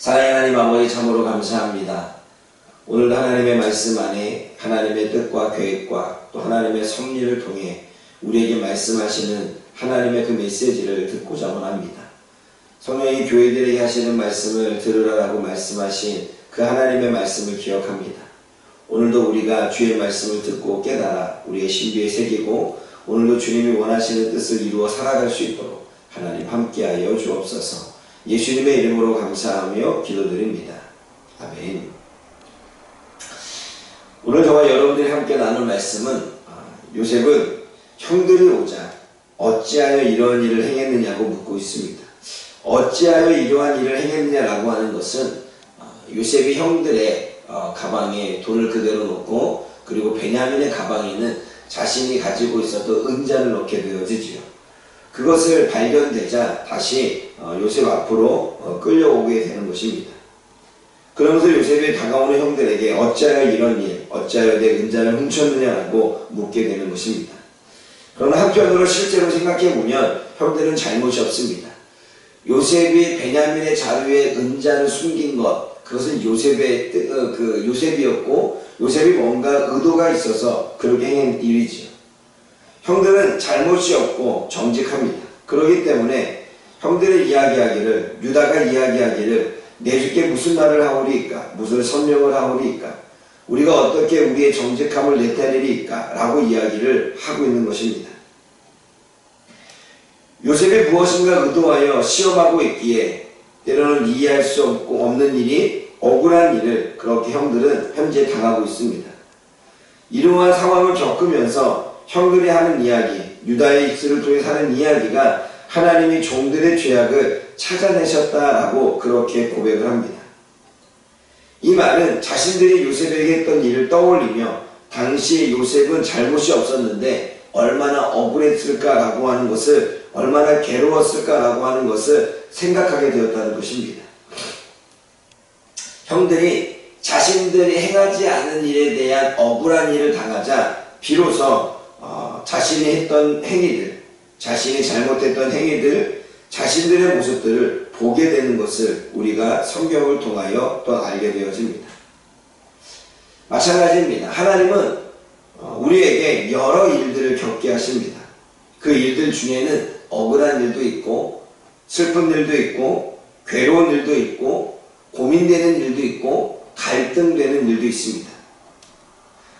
사랑의 하나님 아버지 참으로 감사합니다. 오늘도 하나님의 말씀 안에 하나님의 뜻과 계획과 또 하나님의 섭리를 통해 우리에게 말씀하시는 하나님의 그 메시지를 듣고자 합니다. 성령이 교회들에게 하시는 말씀을 들으라고 말씀하신 그 하나님의 말씀을 기억합니다. 오늘도 우리가 주의 말씀을 듣고 깨달아 우리의 신비에 새기고 오늘도 주님이 원하시는 뜻을 이루어 살아갈 수 있도록 하나님 함께하여 주옵소서. 예수님의 이름으로 감사하며 기도드립니다. 아멘. 오늘 저와 여러분들이 함께 나눌 말씀은 요셉은 형들이 오자 어찌하여 이러한 일을 행했느냐고 묻고 있습니다. 어찌하여 이러한 일을 행했느냐라고 하는 것은 요셉이 형들의 가방에 돈을 그대로 넣고 그리고 베냐민의 가방에는 자신이 가지고 있었던 은자를 넣게 되어지지요. 그것을 발견되자 다시 요셉 앞으로 끌려오게 되는 것입니다. 그러면서 요셉이 다가오는 형들에게 어찌하여 이런 일, 어찌하여 내 은자를 훔쳤느냐라고 묻게 되는 것입니다. 그러나 한편으로 실제로 생각해보면 형들은 잘못이 없습니다. 요셉이 베냐민의 자루에 은자를 숨긴 것, 그것은 요셉이었고 요셉이 뭔가 의도가 있어서 그렇게 행한 일이지요. 형들은 잘못이 없고 정직합니다. 그렇기 때문에 형들의 이야기하기를, 유다가 이야기하기를 내 주께 무슨 말을 하오리이까? 무슨 선명을 하오리이까? 우리가 어떻게 우리의 정직함을 나타내리이까? 라고 이야기를 하고 있는 것입니다. 요셉이 무엇인가 의도하여 시험하고 있기에 때로는 이해할 수 없는 일이, 억울한 일을 그렇게 형들은 현재 당하고 있습니다. 이러한 상황을 겪으면서 형들이 하는 이야기, 유다의 입술을 통해 하는 이야기가 하나님이 종들의 죄악을 찾아내셨다라고 그렇게 고백을 합니다. 이 말은 자신들이 요셉에게 했던 일을 떠올리며 당시 요셉은 잘못이 없었는데 얼마나 억울했을까라고 하는 것을, 얼마나 괴로웠을까라고 하는 것을 생각하게 되었다는 것입니다. 형들이 자신들이 행하지 않은 일에 대한 억울한 일을 당하자 비로소 자신이 했던 행위들, 자신이 잘못했던 행위들, 자신들의 모습들을 보게 되는 것을 우리가 성경을 통하여 또 알게 되어집니다. 마찬가지입니다. 하나님은 우리에게 여러 일들을 겪게 하십니다. 그 일들 중에는 억울한 일도 있고 슬픈 일도 있고 괴로운 일도 있고 고민되는 일도 있고 갈등되는 일도 있습니다.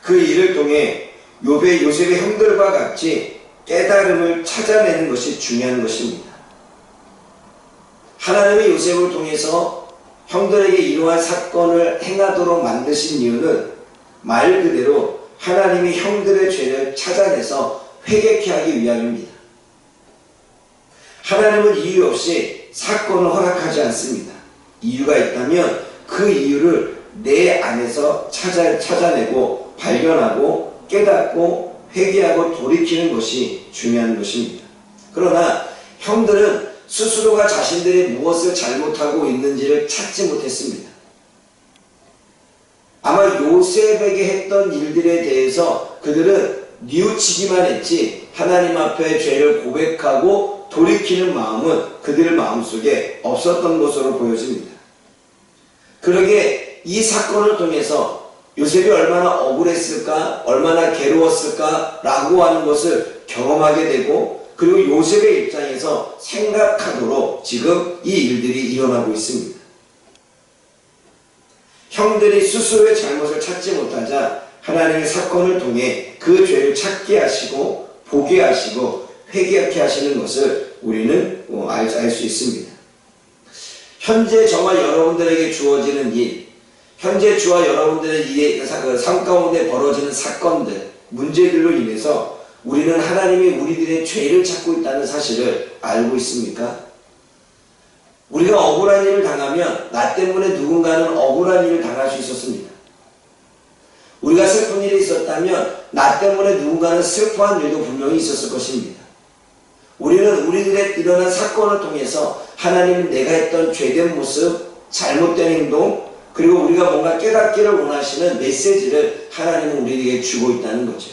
그 일을 통해 요셉의 형들과 같이 깨달음을 찾아내는 것이 중요한 것입니다. 하나님의 요셉을 통해서 형들에게 이러한 사건을 행하도록 만드신 이유는 말 그대로 하나님이 형들의 죄를 찾아내서 회개케 하기 위함입니다. 하나님은 이유 없이 사건을 허락하지 않습니다. 이유가 있다면 그 이유를 내 안에서 찾아내고 발견하고 깨닫고 회개하고 돌이키는 것이 중요한 것입니다. 그러나 형들은 스스로가 자신들이 무엇을 잘못하고 있는지를 찾지 못했습니다. 아마 요셉에게 했던 일들에 대해서 그들은 뉘우치기만 했지 하나님 앞에 죄를 고백하고 돌이키는 마음은 그들의 마음속에 없었던 것으로 보여집니다. 그러게 이 사건을 통해서 요셉이 얼마나 억울했을까, 얼마나 괴로웠을까 라고 하는 것을 경험하게 되고 그리고 요셉의 입장에서 생각하도록 지금 이 일들이 일어나고 있습니다. 형들이 스스로의 잘못을 찾지 못하자 하나님의 사건을 통해 그 죄를 찾게 하시고 보게 하시고 회개하게 하시는 것을 우리는 알 수 있습니다. 현재 저와 여러분들에게 주어지는 일, 현재 저와 여러분들의 삶 가운데 벌어지는 사건들, 문제들로 인해서 우리는 하나님이 우리들의 죄를 찾고 있다는 사실을 알고 있습니까? 우리가 억울한 일을 당하면 나 때문에 누군가는 억울한 일을 당할 수 있었습니다. 우리가 슬픈 일이 있었다면 나 때문에 누군가는 슬퍼한 일도 분명히 있었을 것입니다. 우리는 우리들의 일어난 사건을 통해서 하나님은 내가 했던 죄된 모습, 잘못된 행동, 그리고 우리가 뭔가 깨닫기를 원하시는 메시지를 하나님은 우리에게 주고 있다는 거죠.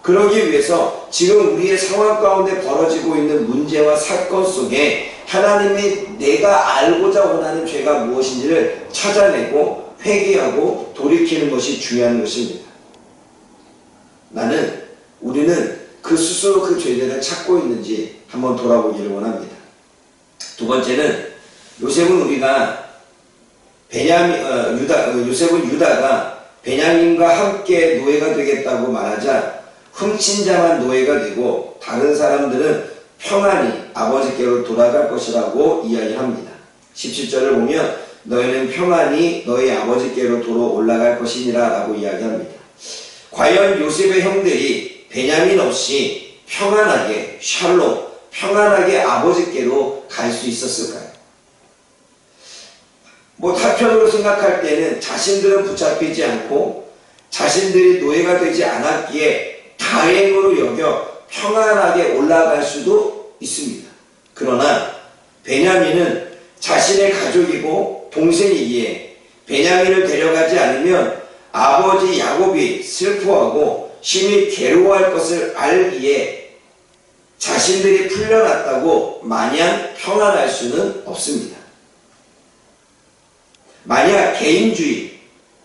그러기 위해서 지금 우리의 상황 가운데 벌어지고 있는 문제와 사건 속에 하나님이 내가 알고자 원하는 죄가 무엇인지를 찾아내고 회개하고 돌이키는 것이 중요한 것입니다. 우리는 그 스스로 그 죄들을 찾고 있는지 한번 돌아보기를 원합니다. 두 번째는 요셉은 유다가 베냐민과 함께 노예가 되겠다고 말하자 훔친 자만 노예가 되고 다른 사람들은 평안히 아버지께로 돌아갈 것이라고 이야기합니다. 17절을 보면 너희는 평안히 너희 아버지께로 도로 올라갈 것이니라 라고 이야기합니다. 과연 요셉의 형들이 베냐민 없이 평안하게 평안하게 아버지께로 갈 수 있었을까요? 타편으로 생각할 때는 자신들은 붙잡히지 않고 자신들이 노예가 되지 않았기에 다행으로 여겨 평안하게 올라갈 수도 있습니다. 그러나 베냐민은 자신의 가족이고 동생이기에 베냐민을 데려가지 않으면 아버지 야곱이 슬퍼하고 심히 괴로워할 것을 알기에 자신들이 풀려났다고 마냥 평안할 수는 없습니다. 만약 개인주의,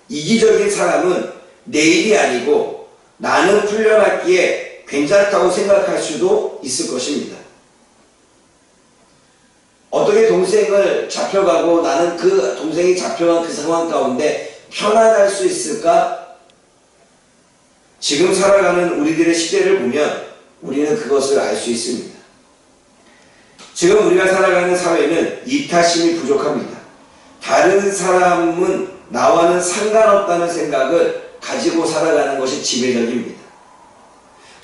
이기적인 사람은 내 일이 아니고 나는 풀려났기에 괜찮다고 생각할 수도 있을 것입니다. 어떻게 동생을 잡혀가고 나는 그 동생이 잡혀간 그 상황 가운데 편안할 수 있을까? 지금 살아가는 우리들의 시대를 보면 우리는 그것을 알 수 있습니다. 지금 우리가 살아가는 사회는 이타심이 부족합니다. 다른 사람은 나와는 상관없다는 생각을 가지고 살아가는 것이 지배적입니다.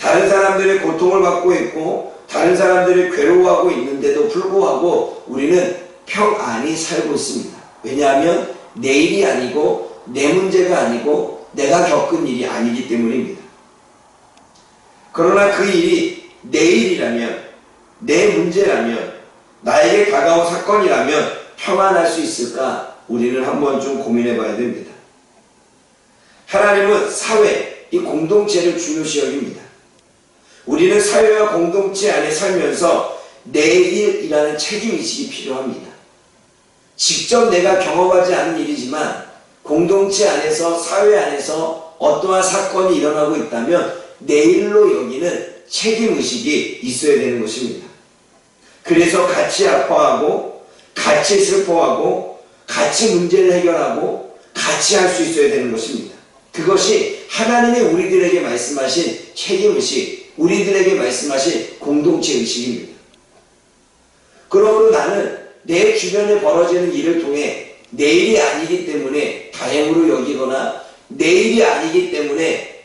다른 사람들의 고통을 받고 있고 다른 사람들이 괴로워하고 있는데도 불구하고 우리는 평안히 살고 있습니다. 왜냐하면 내 일이 아니고 내 문제가 아니고 내가 겪은 일이 아니기 때문입니다. 그러나 그 일이 내 일이라면 내 문제라면 나에게 다가온 사건이라면 평안할 수 있을까? 우리는 한번 좀 고민해 봐야 됩니다. 하나님은 사회, 이 공동체를 중요시 여깁니다. 우리는 사회와 공동체 안에 살면서 내 일이라는 책임의식이 필요합니다. 직접 내가 경험하지 않은 일이지만 공동체 안에서 사회 안에서 어떠한 사건이 일어나고 있다면 내 일로 여기는 책임의식이 있어야 되는 것입니다. 그래서 같이 아파하고 같이 슬퍼하고 같이 문제를 해결하고 같이 할 수 있어야 되는 것입니다. 그것이 하나님이 우리들에게 말씀하신 책임의식, 우리들에게 말씀하신 공동체의식입니다. 그러므로 나는 내 주변에 벌어지는 일을 통해 내 일이 아니기 때문에 다행으로 여기거나 내 일이 아니기 때문에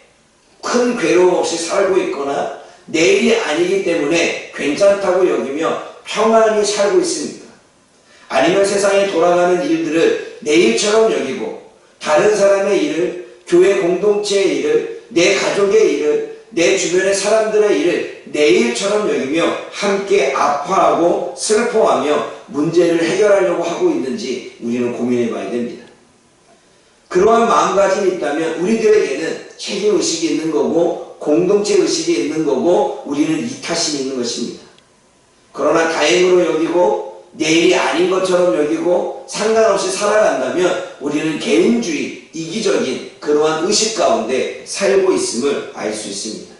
큰 괴로움 없이 살고 있거나 내 일이 아니기 때문에 괜찮다고 여기며 평안히 살고 있습니다. 아니면 세상에 돌아가는 일들을 내 일처럼 여기고 다른 사람의 일을, 교회 공동체의 일을, 내 가족의 일을, 내 주변의 사람들의 일을 내 일처럼 여기며 함께 아파하고 슬퍼하며 문제를 해결하려고 하고 있는지 우리는 고민해 봐야 됩니다. 그러한 마음가짐이 있다면 우리들에게는 책임의식이 있는 거고 공동체의식이 있는 거고 우리는 이타심이 있는 것입니다. 그러나 다행으로 여기고 내 일이 아닌 것처럼 여기고 상관없이 살아간다면 우리는 개인주의, 이기적인 그러한 의식 가운데 살고 있음을 알 수 있습니다.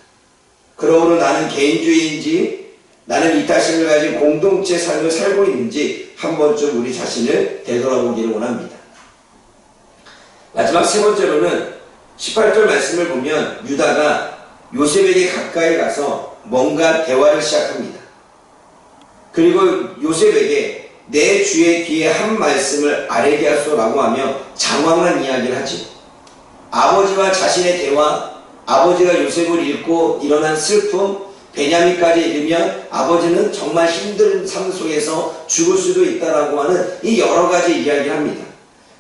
그러므로 나는 개인주의인지 나는 이타심을 가진 공동체 삶을 살고 있는지 한 번쯤 우리 자신을 되돌아보기를 원합니다. 마지막 세 번째로는 18절 말씀을 보면 유다가 요셉에게 가까이 가서 뭔가 대화를 시작합니다. 그리고 요셉에게 내 주의 귀에 한 말씀을 아뢰게 하소라고 하며 장황한 이야기를 하지. 아버지와 자신의 대화, 아버지가 요셉을 잃고 일어난 슬픔, 베냐민까지 잃으면 아버지는 정말 힘든 삶 속에서 죽을 수도 있다라고 하는 이 여러 가지 이야기를 합니다.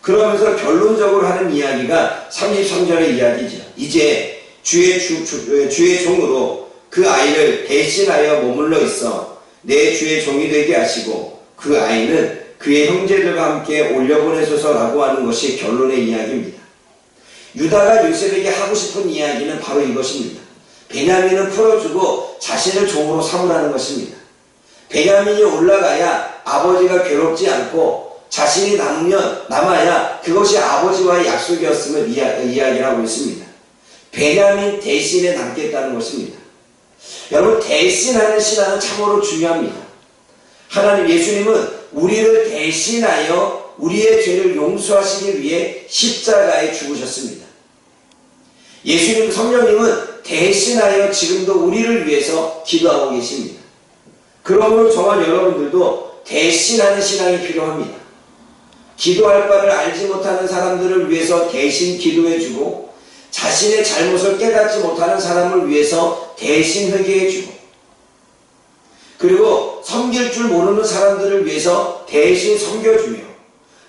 그러면서 결론적으로 하는 이야기가 33절의 이야기죠. 이제 주의 종으로 그 아이를 대신하여 머물러 있어 내 주의 종이 되게 하시고 그 아이는 그의 형제들과 함께 올려보내소서라고 하는 것이 결론의 이야기입니다. 유다가 요셉에게 하고 싶은 이야기는 바로 이것입니다. 베냐민은 풀어주고 자신을 종으로 삼으라는 것입니다. 베냐민이 올라가야 아버지가 괴롭지 않고 자신이 남아야 그것이 아버지와의 약속이었음을 이야기를 하고 있습니다. 베냐민 대신에 남겠다는 것입니다. 여러분, 대신하는 신앙은 참으로 중요합니다. 하나님, 예수님은 우리를 대신하여 우리의 죄를 용서하시기 위해 십자가에 죽으셨습니다. 예수님, 성령님은 대신하여 지금도 우리를 위해서 기도하고 계십니다. 그러므로 저와 여러분들도 대신하는 신앙이 필요합니다. 기도할 바를 알지 못하는 사람들을 위해서 대신 기도해주고, 자신의 잘못을 깨닫지 못하는 사람을 위해서 대신 회개해주고, 그리고 섬길 줄 모르는 사람들을 위해서 대신 섬겨주며,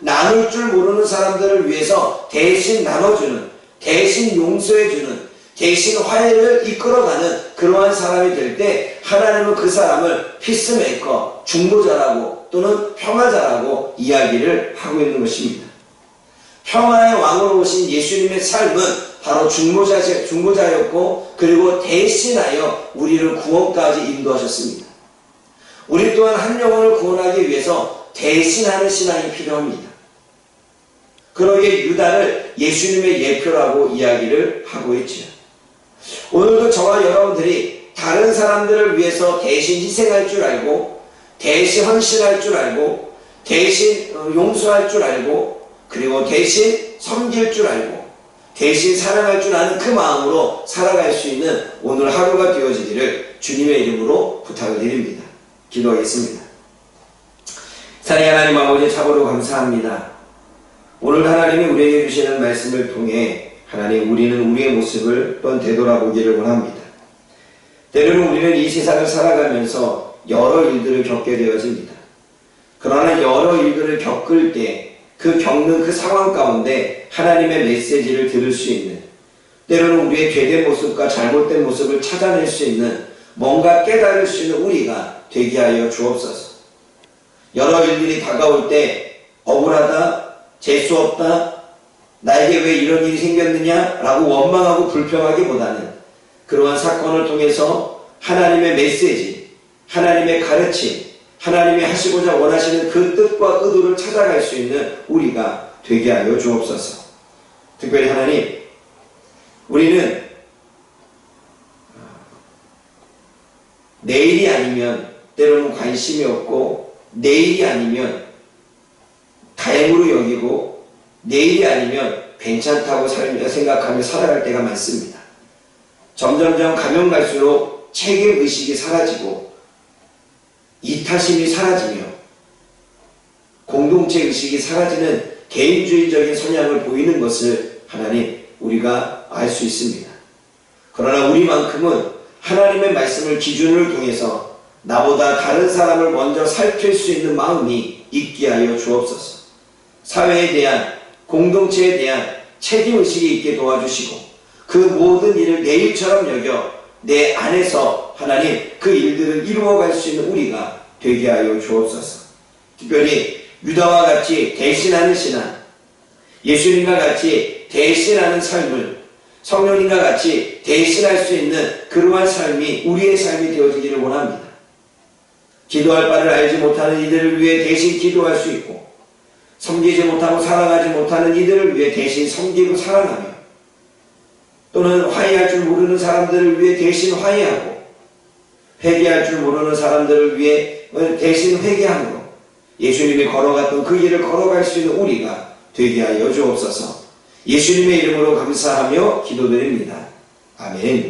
나눌 줄 모르는 사람들을 위해서 대신 나눠주는, 대신 용서해주는, 대신 화해를 이끌어가는 그러한 사람이 될 때 하나님은 그 사람을 피스메이커, 중보자라고 또는 평화자라고 이야기를 하고 있는 것입니다. 평화의 왕으로 오신 예수님의 삶은 바로 중보자였고, 그리고 대신하여 우리를 구원까지 인도하셨습니다. 우리 또한 한 영혼을 구원하기 위해서 대신하는 신앙이 필요합니다. 그러기에 유다를 예수님의 예표라고 이야기를 하고 있죠. 오늘도 저와 여러분들이 다른 사람들을 위해서 대신 희생할 줄 알고, 대신 헌신할 줄 알고, 대신 용서할 줄 알고, 그리고 대신 섬길 줄 알고, 대신 사랑할 줄 아는 그 마음으로 살아갈 수 있는 오늘 하루가 되어지기를 주님의 이름으로 부탁을 드립니다. 기도하겠습니다. 사랑의 하나님 아버지, 참으로 감사합니다. 오늘 하나님이 우리에게 주시는 말씀을 통해 하나님, 우리는 우리의 모습을 또한 되돌아보기를 원합니다. 때로는 우리는 이 세상을 살아가면서 여러 일들을 겪게 되어집니다. 그러나 여러 일들을 겪을 때 그 겪는 그 상황 가운데 하나님의 메시지를 들을 수 있는, 때로는 우리의 죄된 모습과 잘못된 모습을 찾아낼 수 있는, 뭔가 깨달을 수 있는 우리가 되게 하여 주옵소서. 여러 일들이 다가올 때 억울하다, 재수없다, 나에게 왜 이런 일이 생겼느냐 라고 원망하고 불평하기보다는 그러한 사건을 통해서 하나님의 메시지, 하나님의 가르침, 하나님이 하시고자 원하시는 그 뜻과 의도를 찾아갈 수 있는 우리가 되게 하여 주옵소서. 특별히 하나님, 우리는 내일이 아니면 때로는 관심이 없고, 내일이 아니면 다행으로 여기고, 내일이 아니면 괜찮다고 생각하며 살아갈 때가 많습니다. 점점점 가면 갈수록 책임의식이 사라지고, 이타심이 사라지며 공동체 의식이 사라지는 개인주의적인 성향을 보이는 것을 하나님, 우리가 알 수 있습니다. 그러나 우리만큼은 하나님의 말씀을 기준을 통해서 나보다 다른 사람을 먼저 살필 수 있는 마음이 있게 하여 주옵소서. 사회에 대한, 공동체에 대한 책임의식이 있게 도와주시고, 그 모든 일을 내 일처럼 여겨 내 안에서 하나님 그 일들을 이루어갈 수 있는 우리가 되게 하여 주옵소서. 특별히 유다와 같이 대신하는 신앙, 예수님과 같이 대신하는 삶을, 성령님과 같이 대신할 수 있는 그러한 삶이 우리의 삶이 되어지기를 원합니다. 기도할 바를 알지 못하는 이들을 위해 대신 기도할 수 있고, 섬기지 못하고 사랑하지 못하는 이들을 위해 대신 섬기고 사랑하며, 또는 화해할 줄 모르는 사람들을 위해 대신 화해하고, 회개할 줄 모르는 사람들을 위해 대신 회개함으로 예수님이 걸어갔던 그 길을 걸어갈 수 있는 우리가 되게 하여 주옵소서. 예수님의 이름으로 감사하며 기도드립니다. 아멘.